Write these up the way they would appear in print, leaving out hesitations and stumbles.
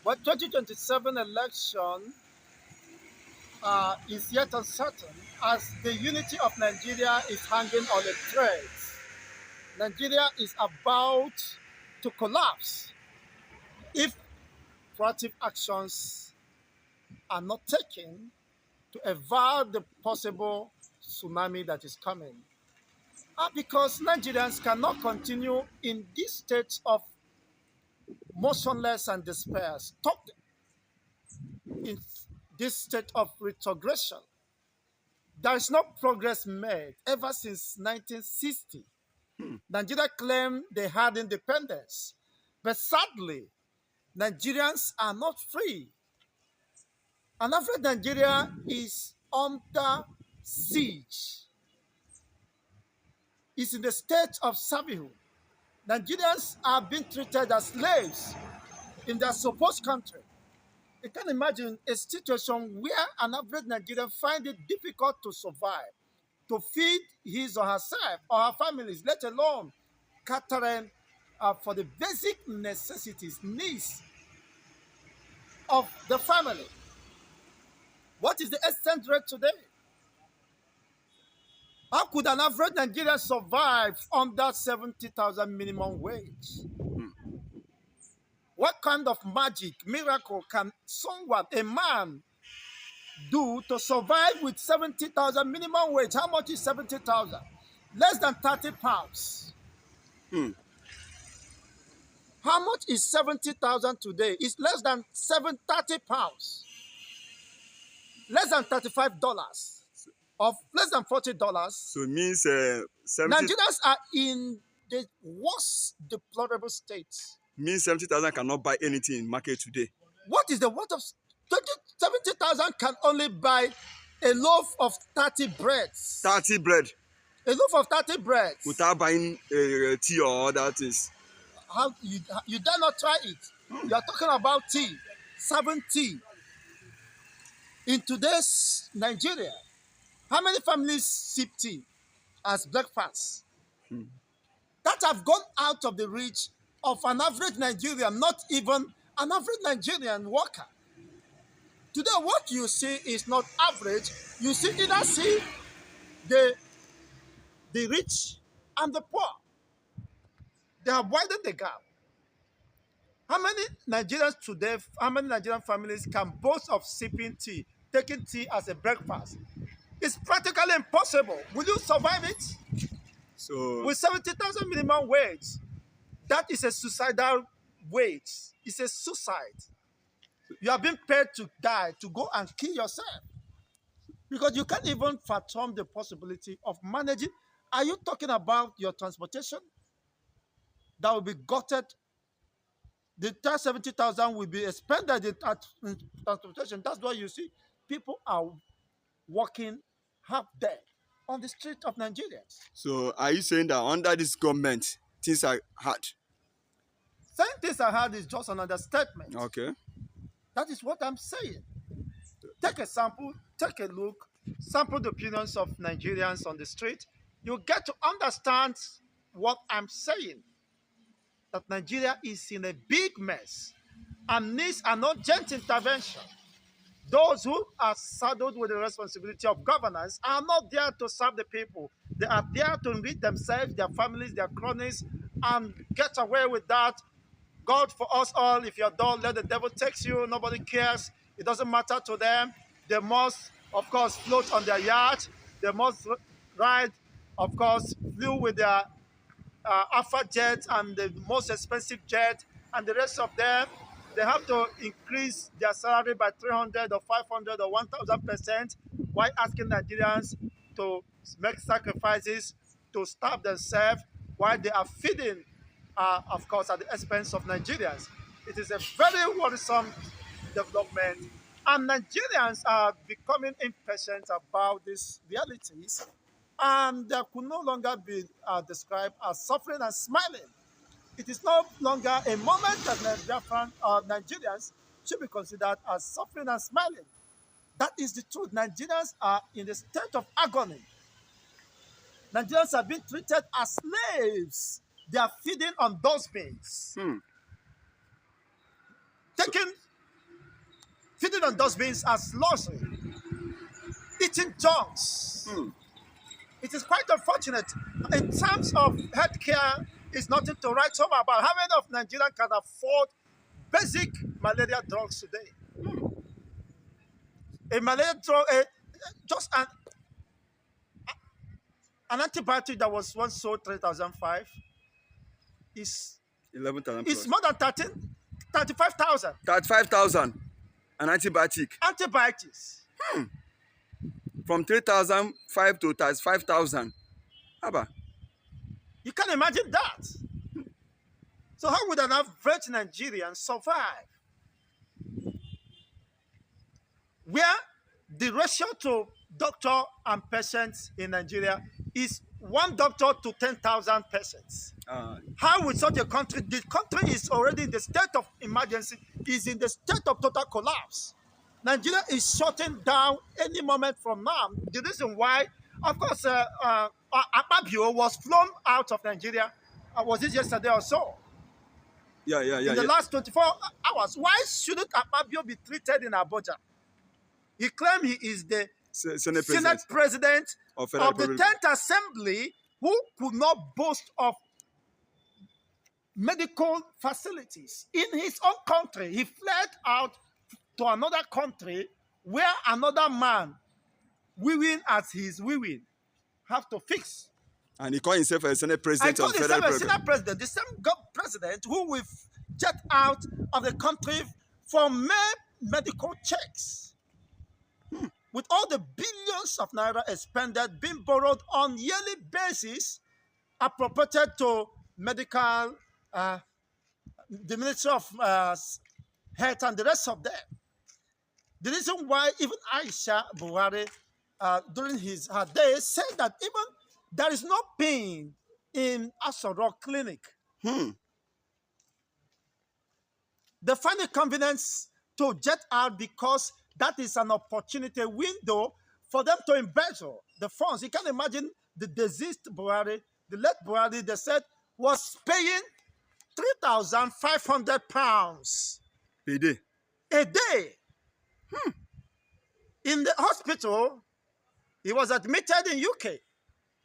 But 2027 election is yet uncertain as the unity of Nigeria is hanging on a thread. Nigeria is about to collapse if proactive actions are not taken to avert the possible tsunami that is coming. Because Nigerians cannot continue in this state of motionless and despair, stuck in this state of retrogression. There is no progress made ever since 1960. Nigeria claimed they had independence, but sadly, Nigerians are not free. And after Nigeria is under siege, is in the state of servitude. Nigerians are being treated as slaves in their supposed country. You can imagine a situation where an average Nigerian finds it difficult to survive, to feed his or herself or her families, let alone catering for the basic necessities, needs of the family. What is the exchange rate today? How could an average Nigerian survive under 70,000 minimum wage? What kind of magic, miracle can someone, a man, do to survive with 70,000 minimum wage? How much is 70,000? Less than 30 pounds. How much is 70,000 today? It's less than 30 pounds. Less than $35 of less than $40. So it means 70 Nigerians are in the worst deplorable state. means 70,000 cannot buy anything in market today. What is the worth of 70,000 can only buy a loaf of 30 breads. 30 bread A loaf of 30 breads. without buying tea or other things. How you dare not try it? You are talking about tea, serving tea. In today's Nigeria, how many families sip tea as breakfast? That have gone out of the reach of an average Nigerian, not even an average Nigerian worker. Today, what you see is not average. You either see the rich and the poor. They have widened the gap. How many Nigerians today, how many Nigerian families can boast of sipping tea, taking tea as a breakfast? It's practically impossible. Will you survive it? So With 70,000 minimum wage, that is a suicidal wage. It's a suicide. You are being paid to die, to go and kill yourself. Because you can't even fathom the possibility of managing. Are you talking about your transportation that will be gutted? The entire 70,000 will be expended in transportation. That's why you see people are walking half dead on the street of Nigeria. so are you saying that under this government things are hard? Saying things are hard is just an understatement. Okay. That is what I'm saying. Take a sample, take a look, sample the opinions of Nigerians on the street. You get to understand what I'm saying. That Nigeria is in a big mess and needs an urgent intervention. Those who are saddled with the responsibility of governance are not there to serve the people. They are there to enrich themselves, their families, their cronies, and get away with that. God for us all, if you're dull, let the devil take you. Nobody cares. It doesn't matter to them. They must, of course, float on their yacht. They must ride, of course, flew with their Alpha jet and the most expensive jet, and the rest of them, they have to increase their salary by 300 or 500 or 1,000%, while asking Nigerians to make sacrifices to starve themselves while they are feeding, of course, at the expense of Nigerians. It is a very worrisome development, and Nigerians are becoming impatient about these realities, and they could no longer be described as suffering and smiling. It is no longer a moment that Nigerians should be considered as suffering and smiling. That is the truth. Nigerians are in a state of agony. Nigerians are being treated as slaves. They are feeding on dustbins. Hmm. Taking on dustbins as luxury, eating junks. It is quite unfortunate. In terms of healthcare, it's nothing to write home about. How many of Nigerians can afford basic malaria drugs today? A malaria drug, just an antibiotic that was once sold 3,005 is 11,000 it's plus. more than 35,000. 35,000. An antibiotic. Antibiotics. From 3,005 to 35,000. Abba. You can imagine that. So how would an average Nigerian survive? Where the ratio to doctor and patients in Nigeria is 1 doctor to 10,000 patients. How would such a country, the country is already in the state of emergency, is in the state of total collapse. Nigeria is shutting down any moment from now. The reason why, of course, Akpabio was flown out of Nigeria, was it yesterday or so? Yeah. In the last 24 hours. Why shouldn't Akpabio be treated in Abuja? He claimed he is the Senate President of the 10th Assembly who could not boast of medical facilities. In his own country, he fled out to another country where another man, weaving as he's weaving, have to fix. And he called himself a Senate President of the Federal President. Senate President, the same president who will jet out of the country for medical checks. With all the billions of naira expended, being borrowed on yearly basis, appropriated to medical, the Ministry of Health and the rest of them. The reason why even Aisha Buhari, during her day, said that even there is no pain in Asoro Clinic. They find it convenience to jet out because that is an opportunity window for them to embezzle the funds. You can imagine the deceased Buhari, the late Buhari, they said, was paying £3,500 a day. A day. In the hospital, he was admitted in UK.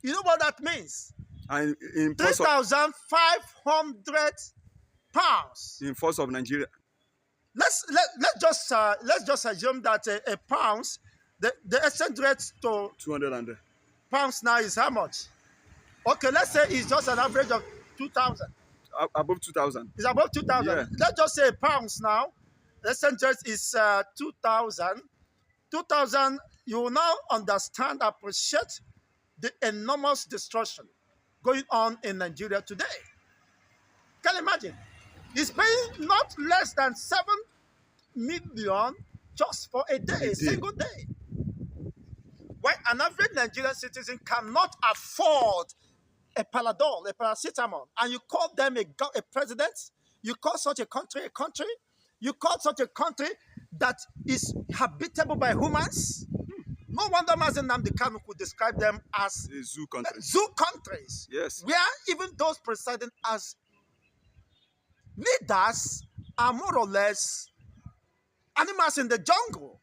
You know what that means? And in £3,500 in force of Nigeria. Let's just assume that a pounds, the exchange rate to 200 pounds now is how much? Okay, let's say it's just an average of 2,000. Above 2,000. It's above 2,000. Yeah. Let's just say pounds now. The exchange rate is 2,000. 2,000. You will now understand, appreciate the enormous destruction going on in Nigeria today. Can you imagine? He's paying not less than 7 million just for a day, a single day. Why an average Nigerian citizen cannot afford a Paladol, a paracetamol, and you call them a president? You call such a country a country? You call such a country that is habitable by humans? No wonder Mazen Nnamdi Kanu could describe them as zoo countries. Zoo countries. Yes. Where even those presiding as leaders are more or less animals in the jungle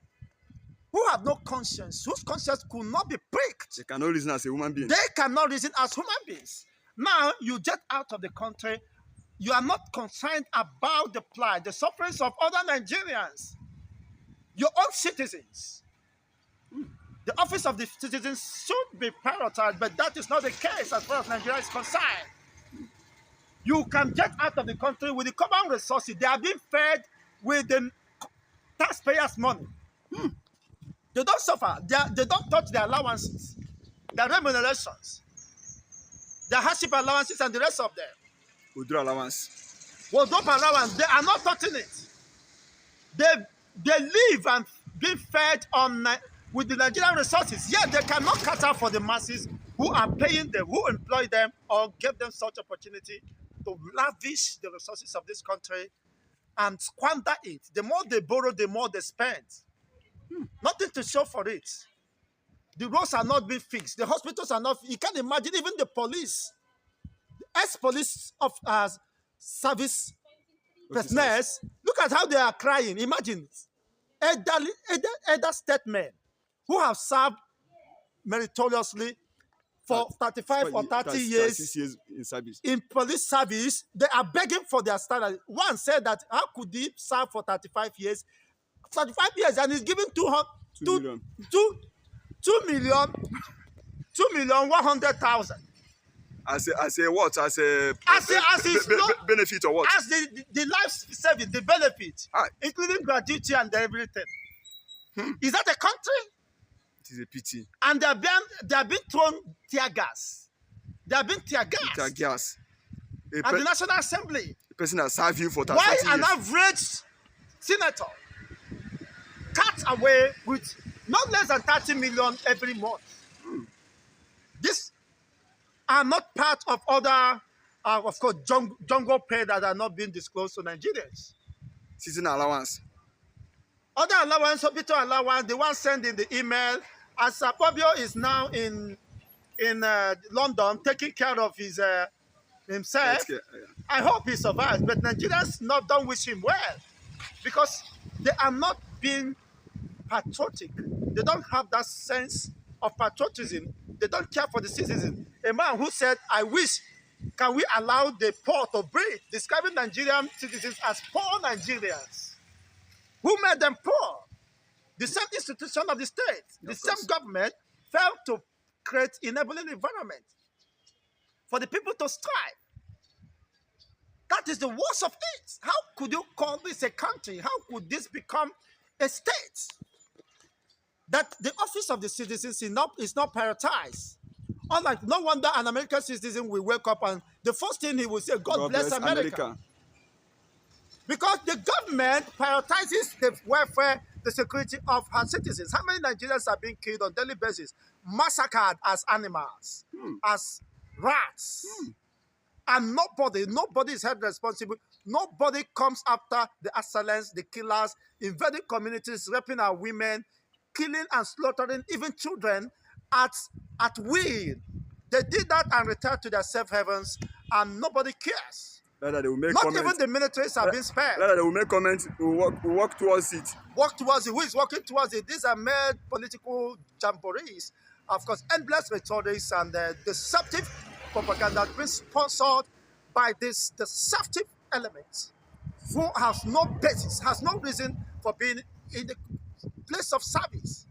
who have no conscience, whose conscience could not be pricked. They cannot reason as a human being. They cannot reason as human beings. Now, you get out of the country, you are not concerned about the plight, the sufferings of other Nigerians, your own citizens. The office of the citizens should be prioritized, but that is not the case as far as Nigeria is concerned. You can get out of the country with the common resources. They are being fed with the taxpayers' money. They don't suffer. They don't touch their allowances, their remunerations, their hardship allowances, and the rest of them. Withdraw allowance. Wardrobe allowance, they are not touching it. They live and be fed on with the Nigerian resources. Yet they cannot cater for the masses who are paying them, who employ them, or give them such opportunity to lavish the resources of this country and squander it. The more they borrow, the more they spend. Nothing to show for it. The roads are not being fixed. The hospitals are not. You can't imagine even the police, ex-police of service personnel. Look at how they are crying. Imagine elder statesmen who have served meritoriously for 35 or 30 years 6 years in service. in police service, they are begging for their salary. One said that how could he serve for 35 years? 35 years and he's giving 2 million. 2 million 100,000 As a what? As a benefit or what? as the life saving, the benefit, Ah. including gratuity and everything. Is that a country? It is a pity. And they are being thrown tear gas. They are being tear gas. Tear gas. At the National Assembly. A person that served you for 30 Why years. an average senator cuts away with not less than 30 million every month? These are not part of other, of course, jungle pay that are not being disclosed to Nigerians. Citizen allowance. Other allowance, hospital allowance, the one sending the email, as Fabio is now in London taking care of his himself. I hope he survives, but Nigerians don't wish him well because they are not being patriotic. They don't have that sense of patriotism. They don't care for the citizen. A man who said, I wish, can we allow the poor to breathe? Describing Nigerian citizens as poor Nigerians. Who made them poor? The same institution of the state, the same government failed to create enabling environment for the people to strive. That is the worst of it. How could you call this a country? How could this become a state? That the office of the citizens is not prioritized. Unlike, no wonder an American citizen will wake up and the first thing he will say, God bless America. Because the government prioritizes the welfare, the security of her citizens. How many Nigerians are being killed on a daily basis, massacred as animals, as rats? And nobody is held responsible. Nobody comes after the assailants, the killers, invading communities, raping our women, killing and slaughtering even children at will. They did that and returned to their safe havens, and nobody cares. They will make Not comments. even the militaries have been spared. They will make comments. We work towards it. Work towards it. Who is working towards it? These are mere political jamborees. Of course, endless rhetorics and deceptive propaganda being sponsored by this deceptive element who has no basis, has no reason for being in the place of service.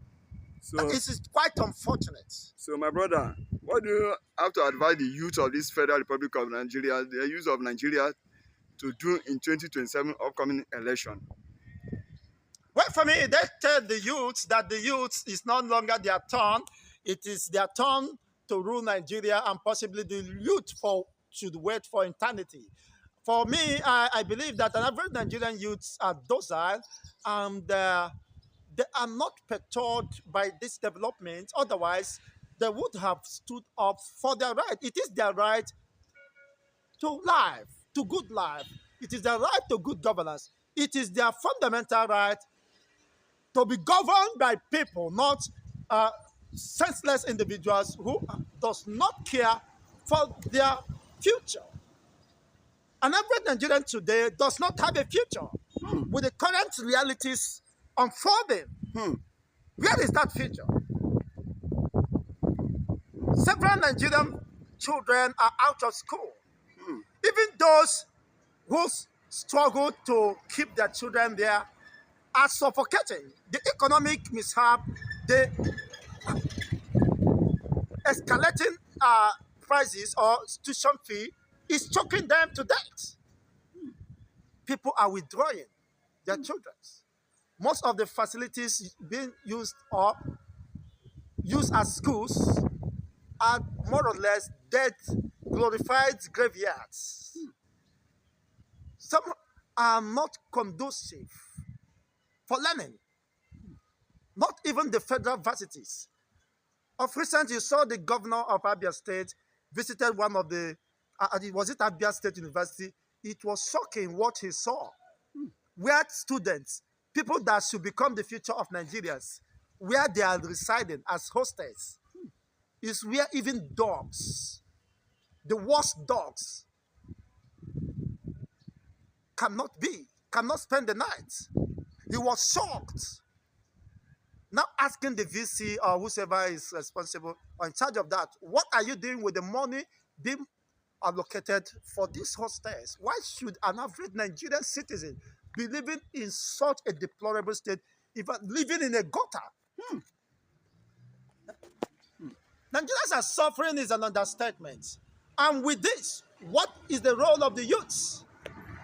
So it is quite unfortunate. So, my brother, what do you have to advise the youth of this Federal Republic of Nigeria, the youth of Nigeria, to do in 2027 upcoming election? Well, for me, they tell the youth that the youth is no longer their turn. It is their turn to rule Nigeria, and possibly the youth should wait for eternity. For me, I believe that an average Nigerian youths are docile and they are not perturbed by this development. Otherwise, they would have stood up for their right. It is their right to life, to good life. It is their right to good governance. It is their fundamental right to be governed by people, not senseless individuals who does not care for their future. An average Nigerian today does not have a future with the current realities unfolding. Where is that future? Several Nigerian children are out of school. Even those who struggle to keep their children there are suffocating. The economic mishap, the escalating prices or tuition fee is choking them to death. People are withdrawing their children. Most of the facilities being used or used as schools are more or less dead, glorified graveyards. Some are not conducive for learning. Not even the federal varsities. Of recent, you saw the governor of Abia State visited one of the, was it Abia State University? It was shocking what he saw. Where students, people that should become the future of Nigerians, where they are residing as hostels, is where even dogs, the worst dogs, cannot spend the night. He was shocked. Now asking the VC or whoever is responsible or in charge of that, what are you doing with the money being allocated for these hostels? Why should an average Nigerian citizen be living in such a deplorable state, even living in a gutter? Nigerians are suffering is an understatement. And with this, what is the role of the youths?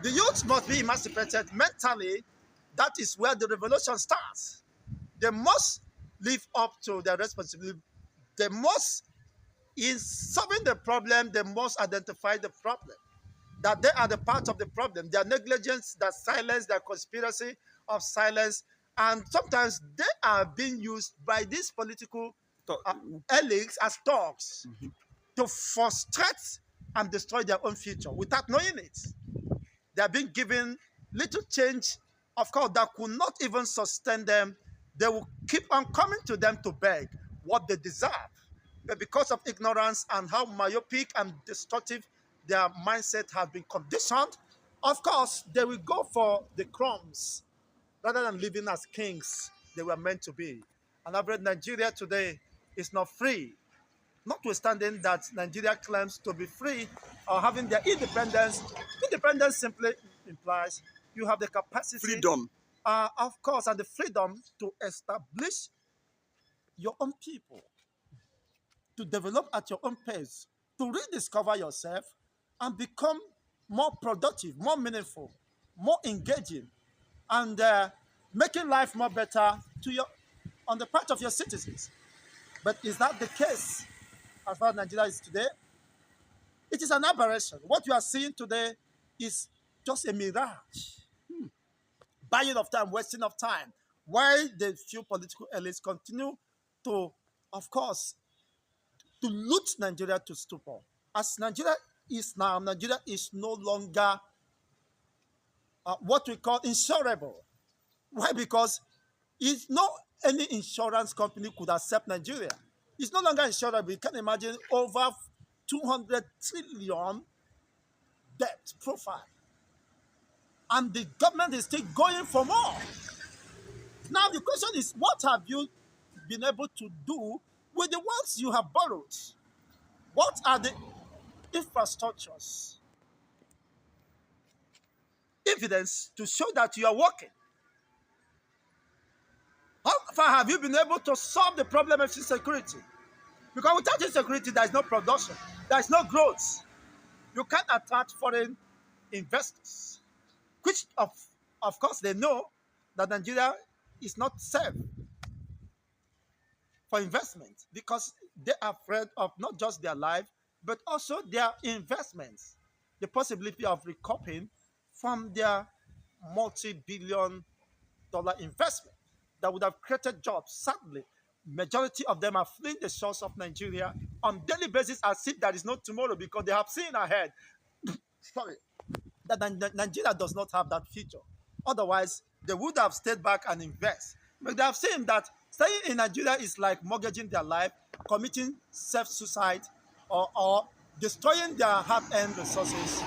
The youths must be emancipated mentally. That is where the revolution starts. They must live up to their responsibility. They must, in solving the problem, they must identify the problem. That they are the part of the problem. Their negligence, their silence, their conspiracy of silence, and sometimes they are being used by these political uh, elites as dogs to frustrate and destroy their own future without knowing it. They are being given little change, of course, that could not even sustain them. They will keep on coming to them to beg what they deserve. But because of ignorance and how myopic and destructive their mindset has been conditioned, of course, they will go for the crumbs rather than living as kings they were meant to be. And I've read Nigeria today is not free, notwithstanding that Nigeria claims to be free or having their independence. Independence simply implies you have the capacity, Freedom. of course, and the freedom to establish your own people, to develop at your own pace, to rediscover yourself and become more productive, more meaningful, more engaging, and making life more better to your on the part of your citizens. But is that the case as far as Nigeria is today? It is an aberration. What you are seeing today is just a mirage, buying of time, wasting of time, while the few political elites continue to, of course, to loot Nigeria to stupor. As Nigeria is now, Nigeria is no longer what we call insurable. Why? Because it's no any insurance company could accept Nigeria. It's no longer insurable. You can imagine over 200 trillion debt profile. And the government is still going for more. Now the question is, what have you been able to do with the ones you have borrowed? What are the infrastructures, evidence to show that you are working? How far have you been able to solve the problem of insecurity? Because without insecurity, there is no production, there is no growth. You can't attract foreign investors, which of course they know that Nigeria is not safe for investment because they are afraid of not just their life, but also their investments, the possibility of recouping from their multi-billion dollar investment that would have created jobs. Sadly, majority of them are fleeing the shores of Nigeria on daily basis as if there is no tomorrow because they have seen ahead. Sorry, that Nigeria does not have that future. Otherwise, they would have stayed back and invest. But they have seen that staying in Nigeria is like mortgaging their life, committing self-suicide, or destroying their hard-earned resources.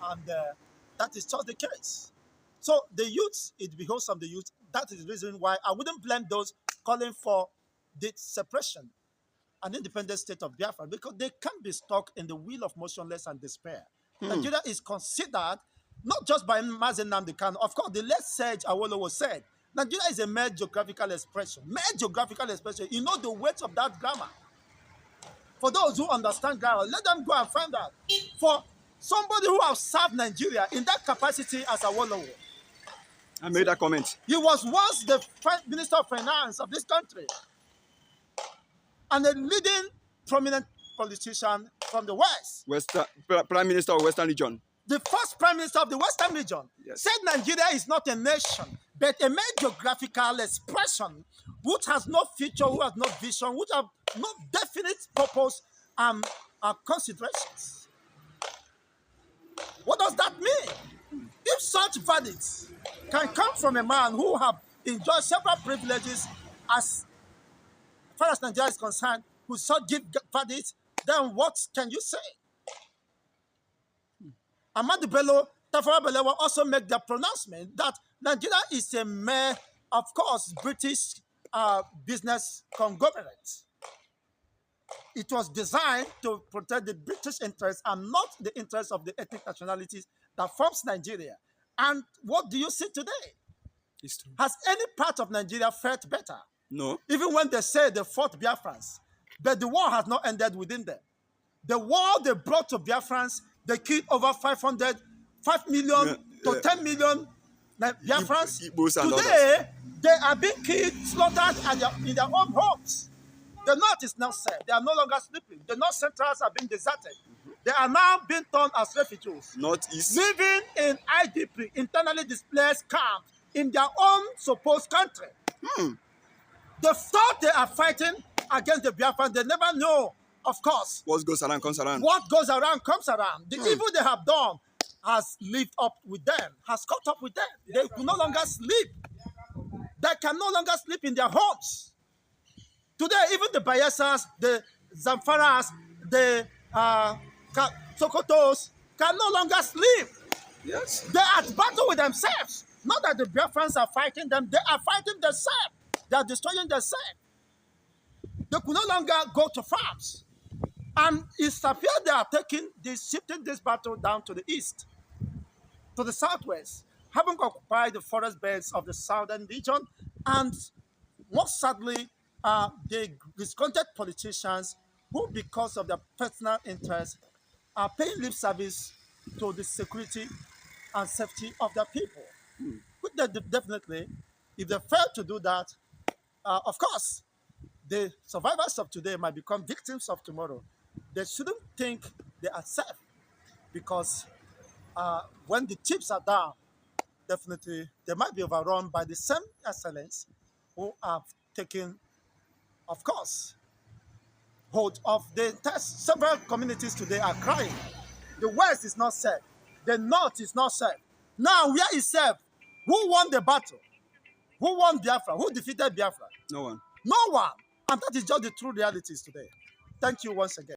And that is just the case. So the youth, it behoves of the youth. That is the reason why I wouldn't blame those calling for the separation an independent state of Biafra because they can't be stuck in the wheel of motionless and despair. Nigeria is considered not just by Mazen Nnamdi Kanu. Of course, the late Sage Awolowo said Nigeria is a mere geographical expression. Mere geographical expression. You know the weight of that grammar. For those who understand grammar, let them go and find out. For somebody who has served Nigeria in that capacity as Awolowo, I made that comment. he was once the Minister of Finance of this country and a leading prominent politician from the West. Prime Minister of Western Region. The first Prime Minister of the Western Region said Nigeria is not a nation, but a mere geographical expression which has no future, which has no vision, which have no definite purpose and considerations. What does that mean? If such verdicts can come from a man who have enjoyed several privileges as far as Nigeria is concerned, who such give verdicts, then what can you say? Ahmadu Bello, Tafawa Balewa also make the pronouncement that Nigeria is a mere, of course, British business conglomerate. It was designed to protect the British interests and not the interests of the ethnic nationalities that forms Nigeria. And what do you see today? It's true. Has any part of Nigeria fared better? No. Even when they say they fought Biafrans, but the war has not ended within them. The war they brought to Biafrans, they killed over 5 million to 10 million Biafrans. Today, they are being killed, slaughtered in their own homes. The North is now safe. They are no longer sleeping. The North Centrals are being deserted. They are now being turned as refugees. Northeast. Living in IDP, internally displaced camps, in their own supposed country. They thought they are fighting against the Biafrans. They never know, of course. What goes around comes around. What goes around comes around. The evil they have done has lived up with them, has caught up with them. They can no longer sleep. They can no longer sleep in their homes. Today, even the Bayelsas, the Zamfaras, the Sokotos can no longer sleep. Yes. They are at battle with themselves. Not that the Biafrans are fighting them, they are fighting themselves. They are destroying themselves. They could no longer go to farms. And it's appear they are shifting this battle down to the east, to the southwest, having occupied the forest beds of the southern region, and most sadly, the discontented politicians who, because of their personal interests, are paying lip service to the security and safety of their people. Which they definitely, if they fail to do that, of course, the survivors of today might become victims of tomorrow. They shouldn't think they are safe, because when the chips are down, definitely they might be overrun by the same excellence who have taken, of course, hold of the test. Several communities today are crying. The West is not safe. The North is not safe. Now, where is safe? Who won the battle? Who won Biafra? Who defeated Biafra? No one. No one. And that is just the true realities today. Thank you once again.